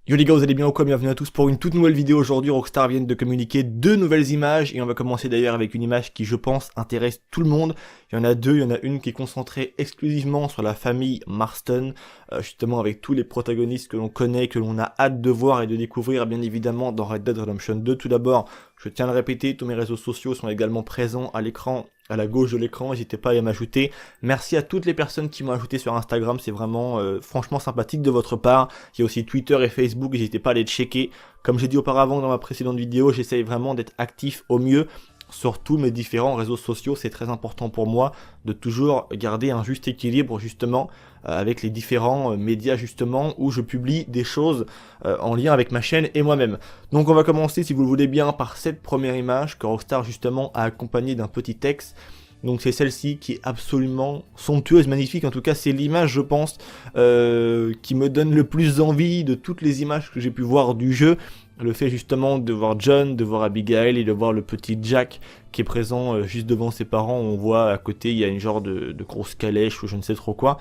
Yo les gars, vous allez bien ou quoi? Bienvenue à tous pour une toute nouvelle vidéo. Aujourd'hui, Rockstar vient de communiquer deux nouvelles images et on va commencer d'ailleurs avec une image qui, je pense, intéresse tout le monde. Il y en a deux, il y en a une qui est concentrée exclusivement sur la famille Marston, justement avec tous les protagonistes que l'on connaît, que l'on a hâte de voir et de découvrir bien évidemment dans Red Dead Redemption 2. Tout d'abord, je tiens à le répéter, tous mes réseaux sociaux sont également présents à l'écran, à la gauche de l'écran, n'hésitez pas à m'ajouter. Merci à toutes les personnes qui m'ont ajouté sur Instagram, c'est vraiment franchement sympathique de votre part. Il y a aussi Twitter et Facebook, n'hésitez pas à les checker. Comme j'ai dit auparavant dans ma précédente vidéo, j'essaye vraiment d'être actif au mieux sur tous mes différents réseaux sociaux. C'est très important pour moi de toujours garder un juste équilibre justement avec les différents médias justement où je publie des choses en lien avec ma chaîne et moi-même. Donc on va commencer, si vous le voulez bien, par cette première image que Rockstar justement a accompagnée d'un petit texte. Donc c'est celle-ci qui est absolument somptueuse, magnifique. En tout cas, c'est l'image, je pense, qui me donne le plus envie de toutes les images que j'ai pu voir du jeu. Le fait justement de voir John, de voir Abigail et de voir le petit Jack qui est présent juste devant ses parents. On voit à côté, il y a une genre de grosse calèche ou je ne sais trop quoi,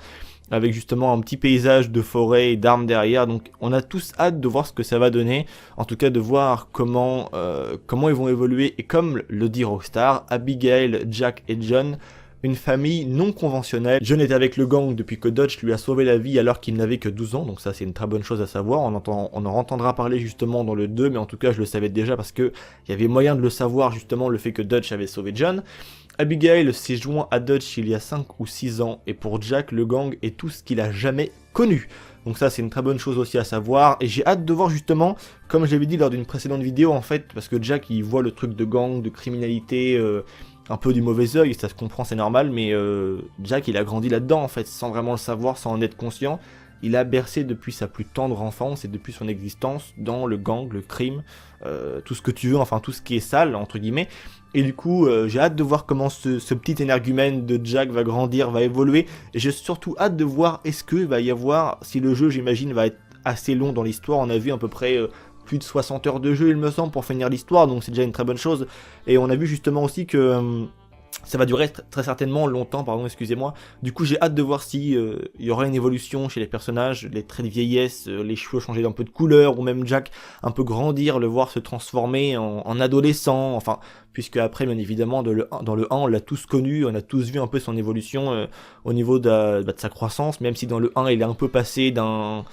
avec justement un petit paysage de forêt et d'arbres derrière. Donc on a tous hâte de voir ce que ça va donner, en tout cas de voir comment ils vont évoluer. Et comme le dit Rockstar, Abigail, Jack et John, une famille non conventionnelle. John est avec le gang depuis que Dutch lui a sauvé la vie alors qu'il n'avait que 12 ans, donc ça c'est une très bonne chose à savoir. On en entendra parler justement dans le 2, mais en tout cas je le savais déjà parce que il y avait moyen de le savoir justement, le fait que Dutch avait sauvé John. Abigail s'est joint à Dutch il y a 5 ou 6 ans, et pour Jack, le gang est tout ce qu'il a jamais connu. Donc ça c'est une très bonne chose aussi à savoir, et j'ai hâte de voir justement, comme je l'avais dit lors d'une précédente vidéo en fait, parce que Jack il voit le truc de gang, de criminalité, un peu du mauvais œil, ça se comprend, c'est normal, mais Jack il a grandi là-dedans en fait, sans vraiment le savoir, sans en être conscient. Il a bercé depuis sa plus tendre enfance et depuis son existence dans le gang, le crime, tout ce que tu veux, enfin tout ce qui est sale, entre guillemets. Et du coup, j'ai hâte de voir comment ce petit énergumène de Jack va grandir, va évoluer. Et j'ai surtout hâte de voir est-ce qu'il va y avoir, si le jeu, j'imagine, va être assez long dans l'histoire. On a vu à peu près plus de 60 heures de jeu, il me semble, pour finir l'histoire. Donc c'est déjà une très bonne chose. Et on a vu justement aussi que ça va durer très certainement longtemps, pardon, excusez-moi. Du coup, j'ai hâte de voir si il y aura une évolution chez les personnages, les traits de vieillesse, les cheveux changer d'un peu de couleur, ou même Jack un peu grandir, le voir se transformer en adolescent, enfin, puisque après, bien évidemment, dans le 1, on l'a tous connu, on a tous vu un peu son évolution au niveau de sa croissance, même si dans le 1, il est un peu passé d'un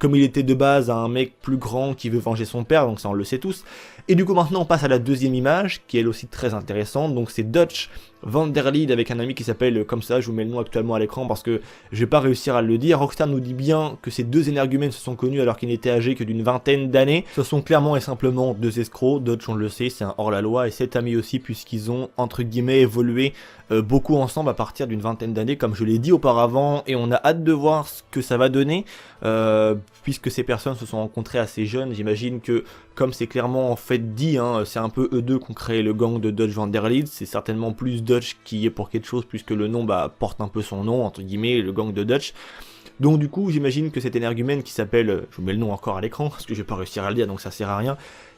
comme il était de base à un mec plus grand qui veut venger son père, donc ça on le sait tous. Et du coup maintenant on passe à la deuxième image, qui est elle aussi très intéressante, donc c'est Dutch Van der Linde avec un ami qui s'appelle comme ça, je vous mets le nom actuellement à l'écran parce que je vais pas réussir à le dire. Rockstar nous dit bien que ces deux énergumènes se sont connus alors qu'ils n'étaient âgés que d'une vingtaine d'années. Ce sont clairement et simplement deux escrocs. Dutch, on le sait, c'est un hors-la-loi, et cet ami aussi, puisqu'ils ont entre guillemets évolué beaucoup ensemble à partir d'une vingtaine d'années, comme je l'ai dit auparavant, et on a hâte de voir ce que ça va donner, puisque ces personnes se sont rencontrées assez jeunes. J'imagine que, comme c'est clairement en fait dit, hein, c'est un peu eux deux qui ont créé le gang de Dutch Van der Linde. C'est certainement plus Dutch qui est pour quelque chose, puisque le nom porte un peu son nom, entre guillemets, le gang de Dutch. Donc du coup, j'imagine que cet énergumène qui s'appelle, je vous mets le nom encore à l'écran, parce que je vais pas réussir à le dire, donc ça sert à rien,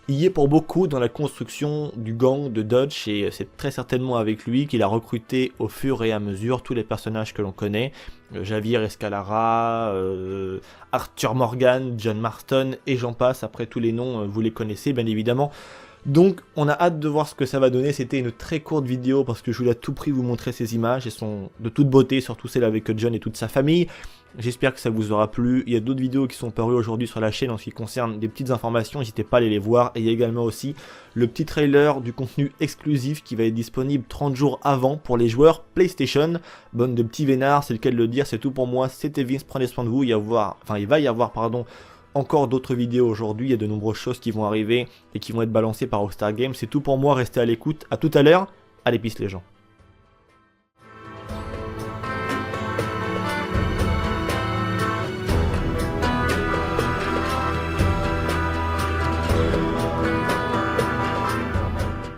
il y est pour beaucoup dans la construction du gang de Dutch, et c'est très certainement avec lui qu'il a recruté au fur et à mesure tous les personnages que l'on connaît, Javier Escalara, Arthur Morgan, John Marston, et j'en passe. Après tous les noms, vous les connaissez bien évidemment. Donc on a hâte de voir ce que ça va donner. C'était une très courte vidéo parce que je voulais à tout prix vous montrer ces images. Elles sont de toute beauté, surtout celle avec John et toute sa famille. J'espère que ça vous aura plu. Il y a d'autres vidéos qui sont parues aujourd'hui sur la chaîne en ce qui concerne des petites informations, n'hésitez pas à aller les voir. Et il y a également aussi le petit trailer du contenu exclusif qui va être disponible 30 jours avant pour les joueurs PlayStation. Bonne de petits vénards, c'est le cas de le dire. C'est tout pour moi, c'était Vince, prenez soin de vous. Il va y avoir encore d'autres vidéos aujourd'hui, il y a de nombreuses choses qui vont arriver et qui vont être balancées par Rockstar Games. C'est tout pour moi, restez à l'écoute, à tout à l'heure, allez peace les gens.